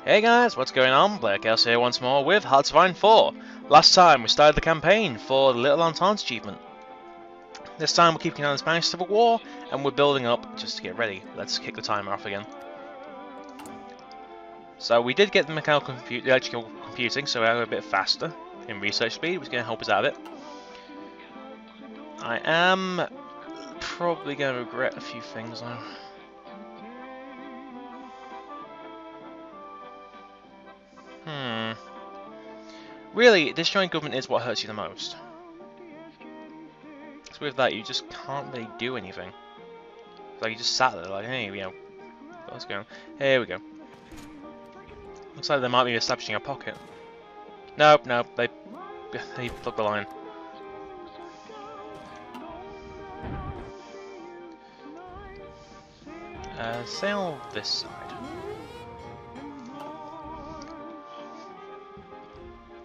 Hey guys, what's going on? Blair Chaos here once more with Hard to Find 4. Last time we started the campaign for the Little Entente achievement. This time we're keeping on the Spanish Civil War and we're building up just to get ready. Let's kick the timer off again. So we did get the electrical computing, so we're a bit faster in research speed, which is going to help us out a bit. I am probably going to regret a few things though. Really, destroying government is what hurts you the most. So with that, you just can't really do anything. It's like you just sat there like, hey, what's going on? Here we go. Looks like they might be establishing a pocket. Nope, they blocked the line. Sail this side.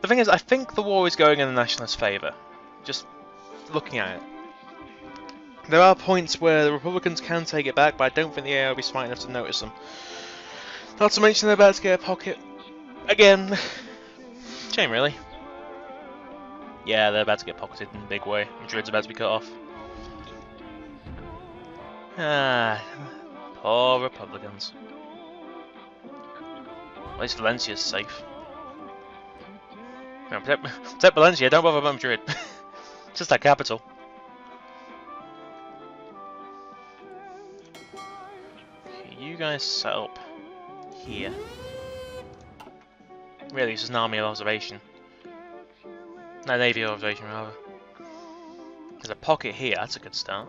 The thing is, I think the war is going in the Nationalists' favour. Just looking at it. There are points where the Republicans can take it back, but I don't think the AI will be smart enough to notice them. Not to mention they're about to get a pocket. Again. Shame, really. Yeah, they're about to get pocketed in a big way. Madrid's about to be cut off. Ah, poor Republicans. At least Valencia's safe. No, protect Valencia, don't bother about Madrid. It's just that capital. Okay, you guys set up here. Really, this is an army of observation. No, navy of observation, rather. There's a pocket here, that's a good start.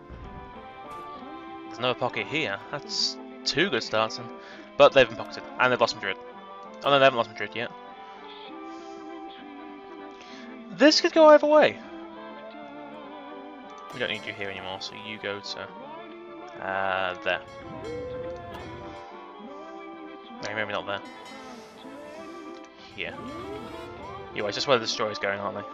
There's another pocket here, that's two good starts. But they've been pocketed, and they've lost Madrid. Oh no, they haven't lost Madrid yet. This could go either way. We don't need you here anymore, so you go to there. No, maybe not there. Here. Yeah, it's just where the destroyer's going, aren't they?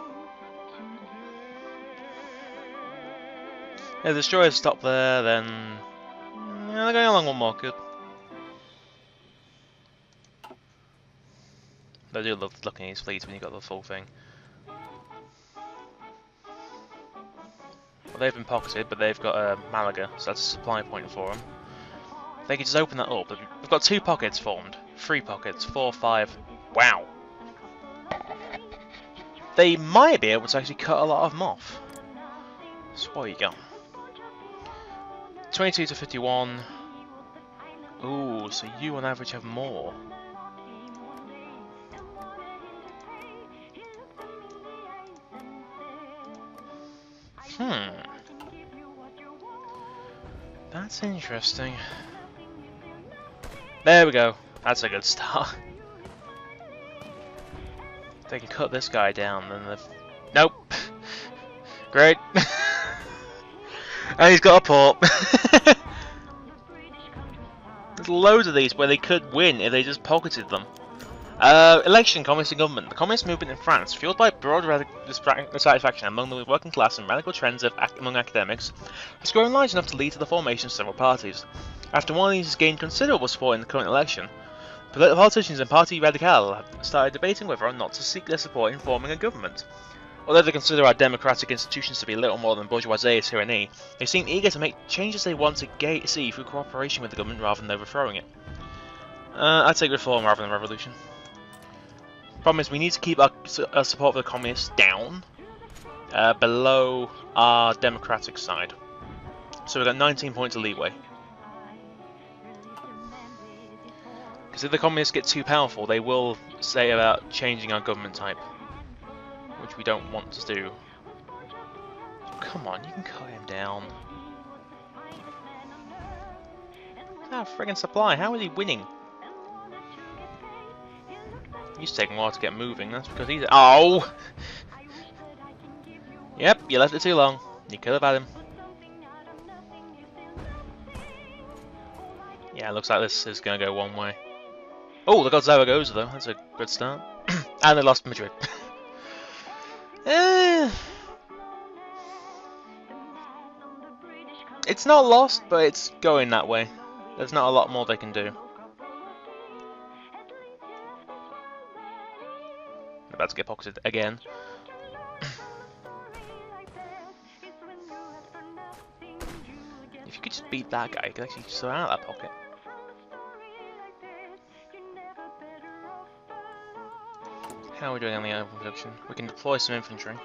Yeah, the destroyers stop there, then yeah, they're going along one more. Good. They do love looking at these fleets when you've got the full thing. Well, they've been pocketed, but they've got Malaga, so that's a supply point for them. They could just open that up. We've got 2 pockets formed, 3 pockets, 4, 5. Wow. They might be able to actually cut a lot of them off. So what you got? 22 to 51. Ooh, so you on average have more. That's interesting. There we go. That's a good start. If they can cut this guy down, then they've... Nope. Great. And he's got a port. There's loads of these where they could win if they just pocketed them. Election, communist government. The communist movement in France, fueled by broad dissatisfaction among the working class and radical trends among academics, has grown large enough to lead to the formation of several parties. After one of these has gained considerable support in the current election, politicians and Parti Radical have started debating whether or not to seek their support in forming a government. Although they consider our democratic institutions to be little more than bourgeoisie tyranny, they seem eager to make changes they want to see through cooperation with the government rather than overthrowing it. I'd take reform rather than revolution. Problem is, we need to keep our support for the communists down, below our democratic side. So we've got 19 points of leeway. Because if the communists get too powerful, they will say about changing our government type, which we don't want to do. Come on, you can cut him down. Ah, friggin' supply, how is he winning? He's taking a while to get moving, that's because he's... Oh! Yep, you left it too long. You could have had him. Yeah, it looks like this is going to go one way. Oh, they got Zaragoza though, that's a good start. And they lost Madrid. It's not lost, but it's going that way. There's not a lot more they can do. About to get pocketed again. If you could just beat that guy, you could actually sort out that pocket. How are we doing on the open production? We can deploy some infantry.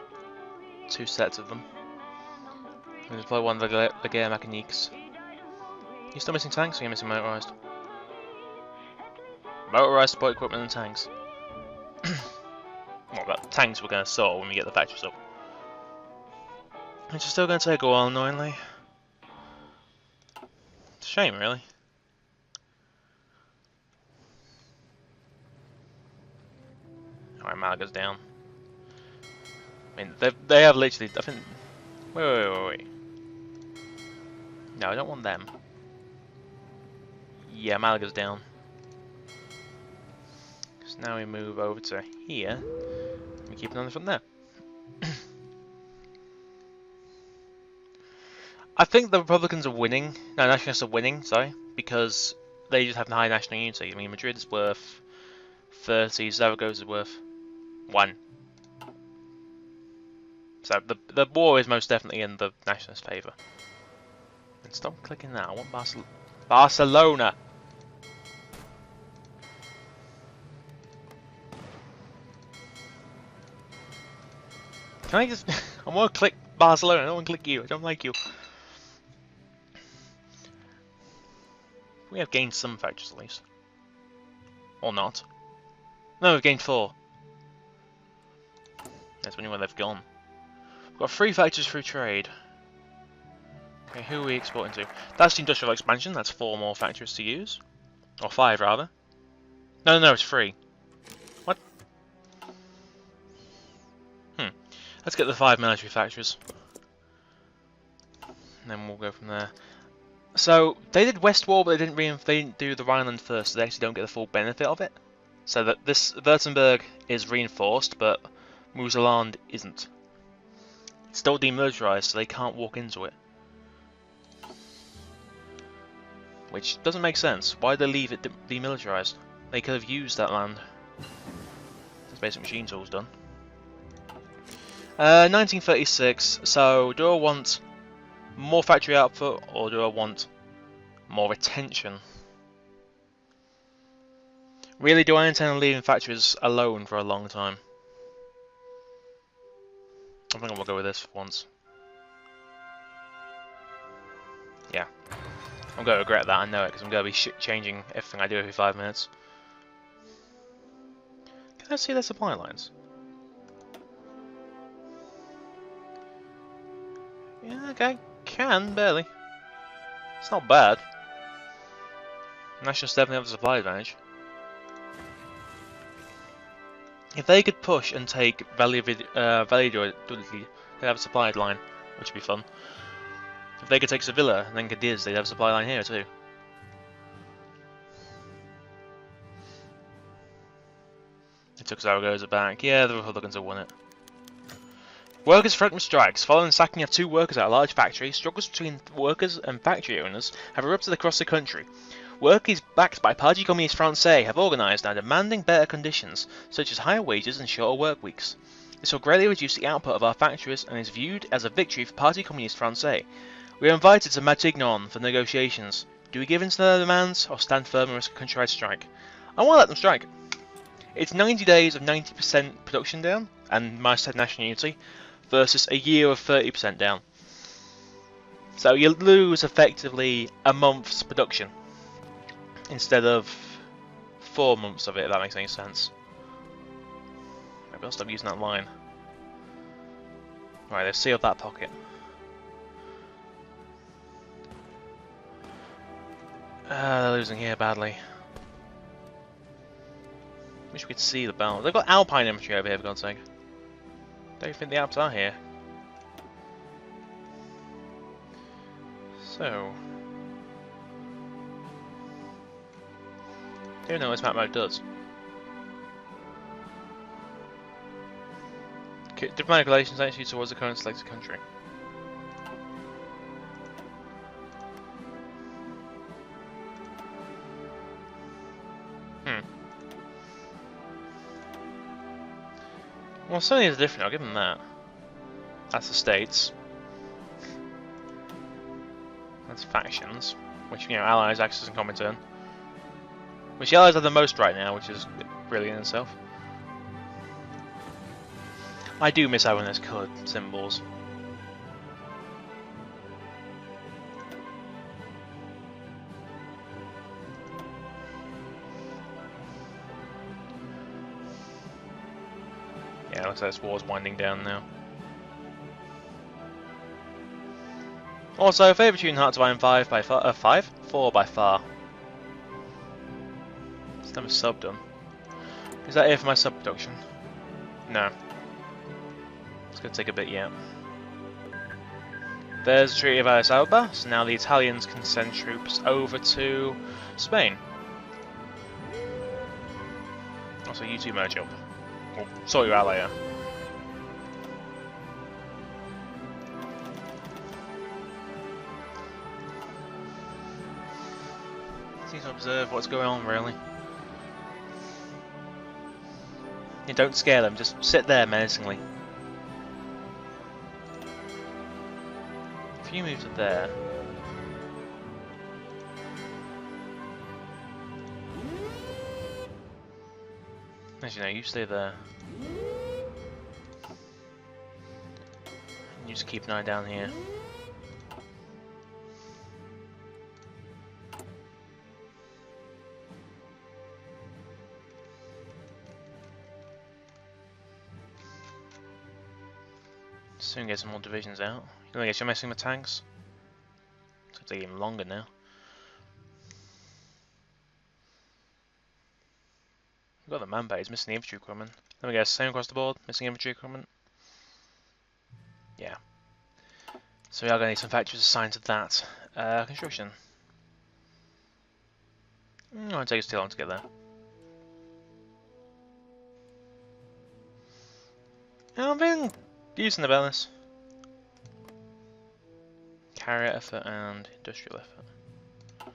2 sets of them. We can deploy one of the gear mechaniques. You still missing tanks, or are you missing motorized? Motorized support equipment and tanks. Well, that tanks we're going to sort when we get the factories up. Which is still going to take a while, annoyingly. It's a shame, really. Alright, Malaga's down. I mean, they have literally, I think... Wait. No, I don't want them. Yeah, Malaga's down. So now we move over to here. We keep it on from there. I think the Republicans are winning. No, Nationalists are winning, sorry. Because they just have high national unity. I mean, Madrid is worth 30, Zaragoza is worth 1. So the war is most definitely in the Nationalist favour. And stop clicking that. I want Barcelona! Can I just... I want to click Barcelona, I don't want to click you, I don't like you. We have gained some factors at least. Or not. No, we've gained 4. That's when they've gone. We've got 3 factors through trade. Okay, who are we exporting to? That's the industrial expansion, that's 4 more factories to use. Or 5 rather. No, it's 3. What? Let's get the 5 military factories. And then we'll go from there. So, they did West Wall, but they didn't do the Rhineland first, so they actually don't get the full benefit of it. So that this Württemberg is reinforced, but Museland isn't. It's still demilitarized, so they can't walk into it. Which doesn't make sense. Why did they leave it demilitarized? They could have used that land. That's basic machine tools done. 1936, so do I want more factory output, or do I want more retention? Really, do I intend on leaving factories alone for a long time? I think we'll go with this for once. Yeah. I'm going to regret that, I know it, because I'm going to be changing everything I do every 5 minutes. Can I see their supply lines? Yeah, okay. Can, barely. It's not bad. Nationals definitely have a supply advantage. If they could push and take Valladolid, they'd have a supply line, which would be fun. If they could take Sevilla and then Cadiz, they'd have a supply line here too. They took Zaragoza back. Yeah, the Republicans have won it. Workers threaten strikes. Following the sacking of 2 workers at a large factory, struggles between workers and factory owners have erupted across the country. Workers backed by Parti Communiste Français have organised and are demanding better conditions, such as higher wages and shorter work weeks. This will greatly reduce the output of our factories and is viewed as a victory for Parti Communiste Français. We are invited to Matignon for negotiations. Do we give in to their demands or stand firm and risk a countrywide strike? I want to let them strike. It's 90 days of 90% production down and my national unity versus a year of 30% down. So you lose effectively a month's production instead of 4 months of it, if that makes any sense. Maybe I'll stop using that line. Right, they've sealed that pocket. They're losing here badly. Wish we could see the balance. They've got Alpine infantry over here, for God's sake. Don't you think the Alps are here? So... don't know what this map mode does. Diplomatic relations actually towards the current selected country. Well, certainly is different, I'll give them that. That's the states. That's factions, which, you know, allies, axis, and Comintern. Which the allies are the most right now, which is brilliant in itself. I do miss having those coloured symbols. Yeah, looks like this war's winding down now. Also, favourite between Heart Divine 5 by far, 5? 4 by far. Let's have a sub done. Is that it for my sub production? No. It's gonna take a bit yet. There's the Treaty of Addis Ababa, so now the Italians can send troops over to Spain. Also, you two merge up. Well, sort you out later. Need to observe what's going on, really. You don't scare them, just sit there menacingly. If you move to there... As you know, you stay there. And you just keep an eye down here. Soon get some more divisions out. I guess you're messing with tanks. It's gonna take even longer now. We've got the man base, missing the infantry equipment. Let me guess, same across the board, missing infantry equipment. Yeah. So we are going to need some factories assigned to that. Construction. It won't take us too long to get there. I've been using the balance. Carrier effort and industrial effort.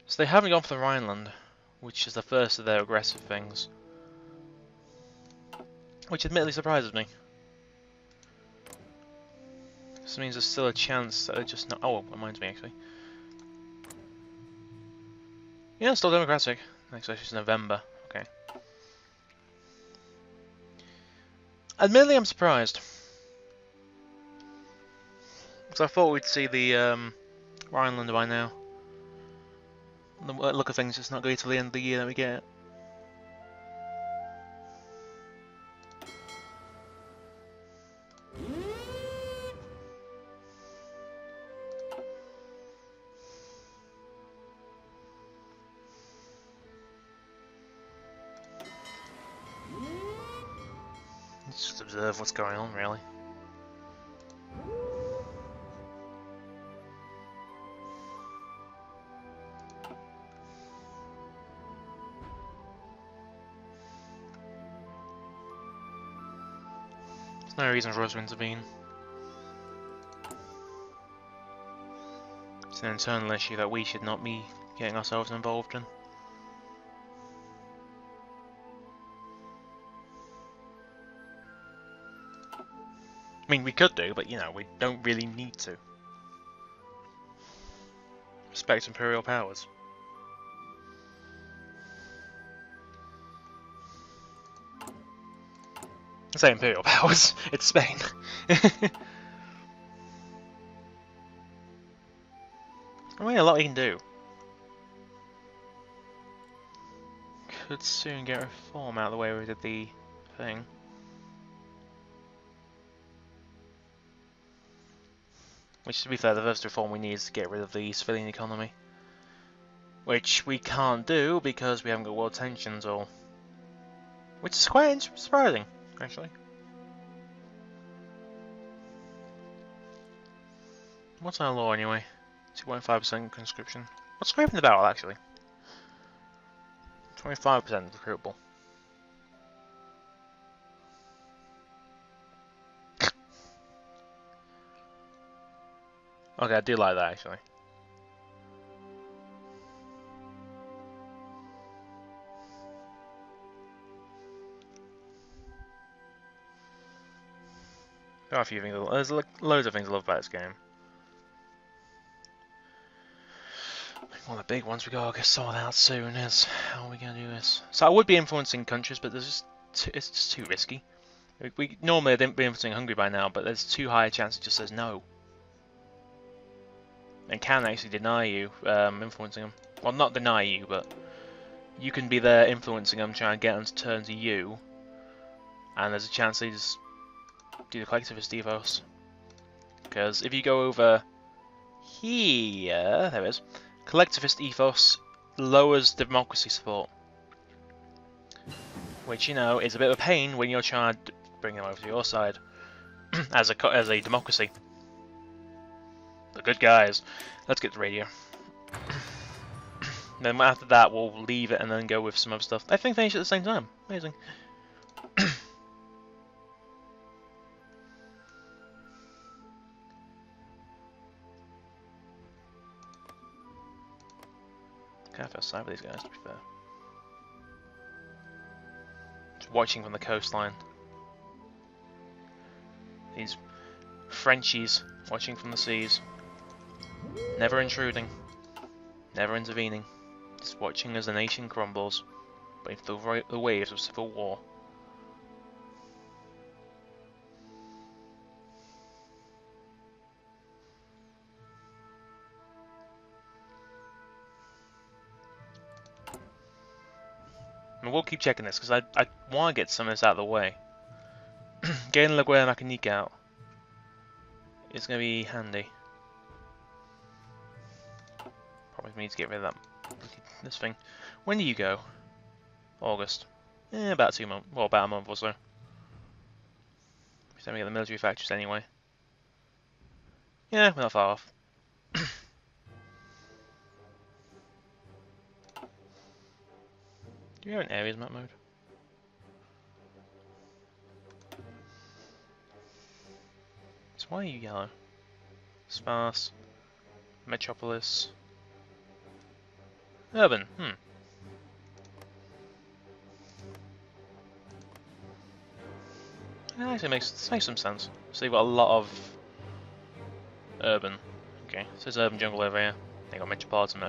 So they haven't gone for the Rhineland, which is the first of their aggressive things. Which admittedly surprises me. This means there's still a chance that they're just not... Oh, reminds me actually. Yeah, still democratic. Next election is November. Okay. Admittedly, I'm surprised. Because I thought we'd see the Rhineland by now. The look of things, it's not going to the end of the year that we get. Just observe what's going on, really. There's no reason for us to intervene. It's an internal issue that we should not be getting ourselves involved in. I mean, we could do, but you know, we don't really need to. Respect imperial powers. I say imperial powers, it's Spain. I mean, a lot we can do. Could soon get reform out of the way we did the thing. Which, to be fair, the first reform we need is to get rid of the civilian economy. Which we can't do because we haven't got world tensions or... Which is quite surprising, actually. What's our law anyway? 2.5% conscription. What's scraping the barrel, actually? 25% recruitable. Okay, I do like that, actually. There are a few things. There's loads of things I love about this game. One of the big ones we gotta get sorted out soon is how are we gonna do this? So I would be influencing countries, but there's it's just too risky. We normally I'd be influencing Hungary by now, but there's too high a chance it just says no, and can actually deny you influencing them. Well, not deny you, but you can be there influencing them, trying to get them to turn to you, and there's a chance they just do the collectivist ethos. Because if you go over here, there it is. Collectivist ethos lowers democracy support, which, you know, is a bit of a pain when you're trying to bring them over to your side as a democracy. The good guys. Let's get the radio. Then after that, we'll leave it and then go with some other stuff. I think finish at the same time. Amazing. I feel sorry for these guys, to be fair. Just watching from the coastline. These Frenchies watching from the seas. Never intruding. Never intervening. Just watching as the nation crumbles beneath the waves of civil war. And we'll keep checking this, because I want to get some of this out of the way. Getting La Guerra Mechanica out is going to be handy. Probably need to get rid of that. This thing. When do you go? August. About 2 months. Well, about a month or so. Then we get the military factories anyway. Yeah, we're not far off. Do you have an areas map mode? So why are you yellow? Sparse. Metropolis. Urban. Yeah, actually this makes some sense. So you've got a lot of urban. Okay, so there's urban jungle over here. They got metropolitan.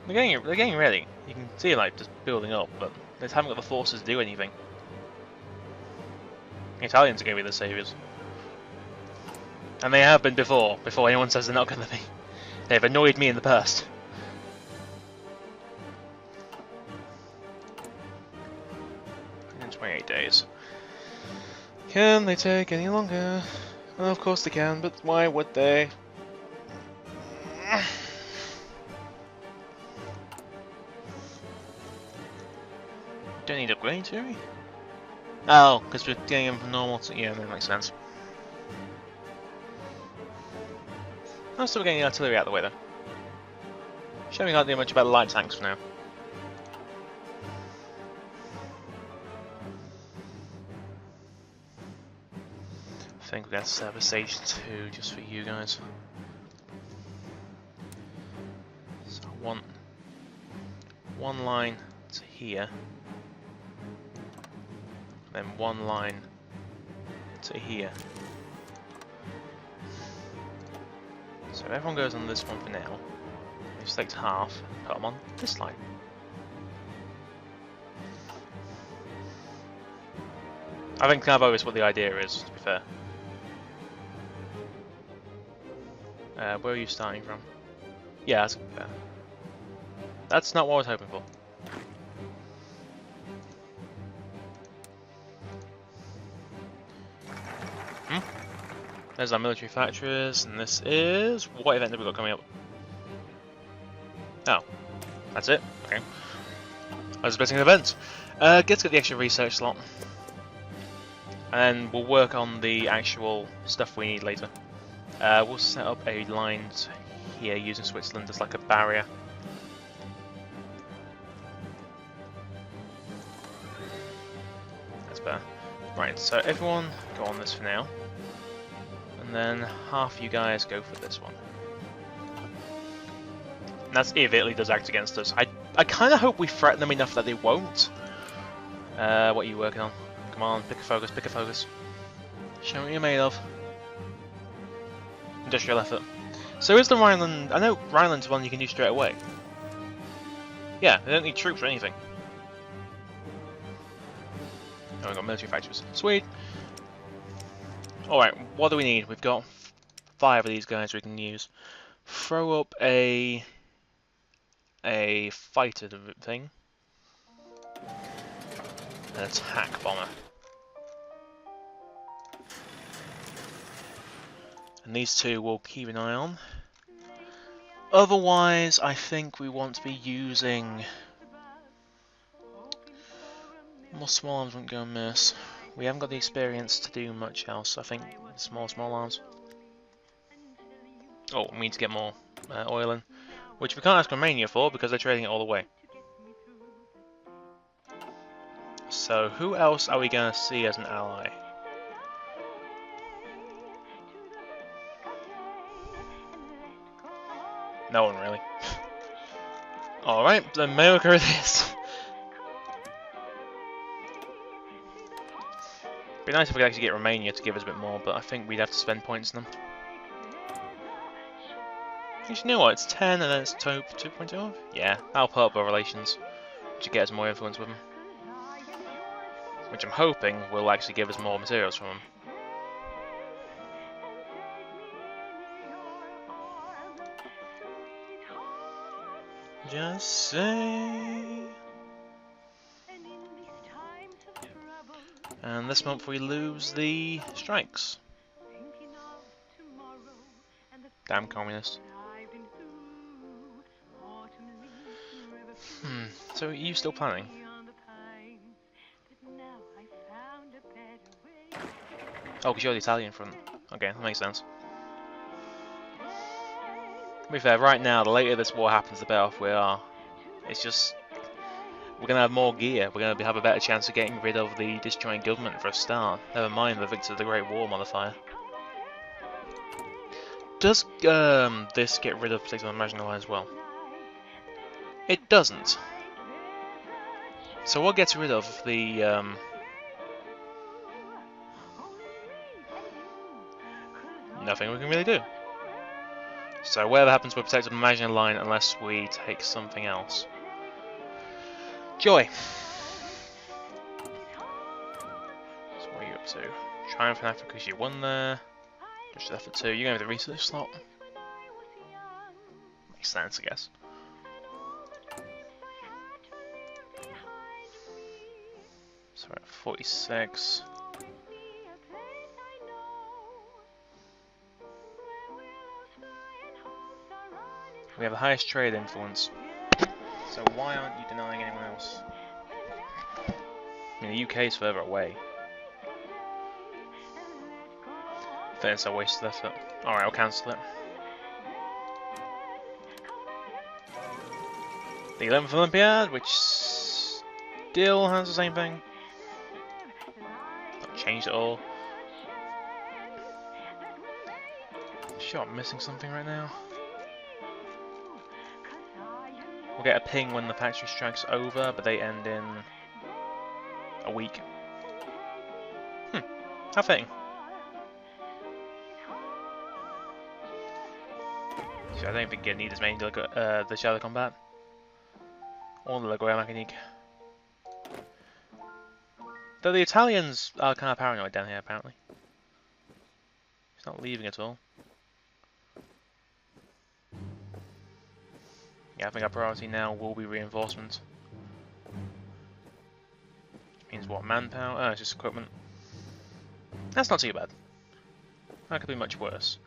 They're getting ready. You can see like just building up, but they haven't got the forces to do anything. The Italians are going to be the saviors, and they have been before anyone says they're not going to be. They've annoyed me in the past. In 28 days. Can they take any longer? Well, of course they can, but why would they? Don't need upgrades, do we? Oh, because we're getting them from normal to... Yeah, that makes sense. I'm still getting the artillery out of the way though. Sure, we can't do much about the light tanks for now. I think we're going to set up a stage 2 just for you guys. So I want one line to here. Then one line to here. So everyone goes on this one for now. We select half, put them on this line. I think kind of obvious what the idea is, to be fair. Where are you starting from? Yeah, that's fair. That's not what I was hoping for. There's our military factories, and this is... What event have we got coming up? Oh, that's it? Okay. I was expecting an event. Get to get the extra research slot. And we'll work on the actual stuff we need later. We'll set up a line here using Switzerland as like a barrier. That's better. Right, so everyone go on this for now. And then half you guys go for this one. And that's if Italy does act against us. I I kind of hope we threaten them enough that they won't. What are you working on? Come on, pick a focus, pick a focus. Show me what you're made of. Industrial effort. So is the Rhineland... I know Rhineland's one you can do straight away. Yeah, they don't need troops or anything. Oh, we've got military factories. Sweet. Alright, what do we need? We've got 5 of these guys we can use. Throw up a fighter thing. An attack bomber. And these 2 we'll keep an eye on. Otherwise, I think we want to be using... More small arms won't go amiss. We haven't got the experience to do much else. I think small arms. Oh, we need to get more oil in. Which we can't ask Romania for because they're trading it all away. So who else are we going to see as an ally? No one really. Alright, then America it is. Be nice if we could actually get Romania to give us a bit more, but I think we'd have to spend points on them. Actually, you know what? It's 10 and then it's 2.2? Yeah, that'll put up our relations to get us more influence with them. Which I'm hoping will actually give us more materials from them. Just say... And this month we lose the strikes. Damn communist. So are you still planning? Oh, because you're the Italian front. Okay, that makes sense. To be fair, right now, the later this war happens, the better off we are. It's just... We're going to have more gear. We're going to have a better chance of getting rid of the disjointed government for a start. Never mind the Victor of the Great War modifier. Does this get rid of particular marginal line as well? It doesn't. So what gets rid of the... Nothing we can really do. So whatever happens, we're protected from the marginal line unless we take something else. Joy. So what are you up to? Triumph in Africa because you won there. Just effort 2. You're going to have the research slot. Makes sense, I guess. So we're at 46. We have the highest trade influence. So why aren't you denying anyone else? I mean, the UK is further away. I think it's a waste of effort. Alright, I'll cancel it. The 11th Olympiad, which still has the same thing. Not changed at all. Sure, I'm missing something right now. We'll get a ping when the factory strike's over, but they end in a week. How fitting. So I don't think you need as many the shadow combat. Or the Lagoya Mechanique. Though the Italians are kind of paranoid down here, apparently. He's not leaving at all. Yeah, I think our priority now will be reinforcement. Which means what? Manpower? Oh, it's just equipment. That's not too bad. That could be much worse.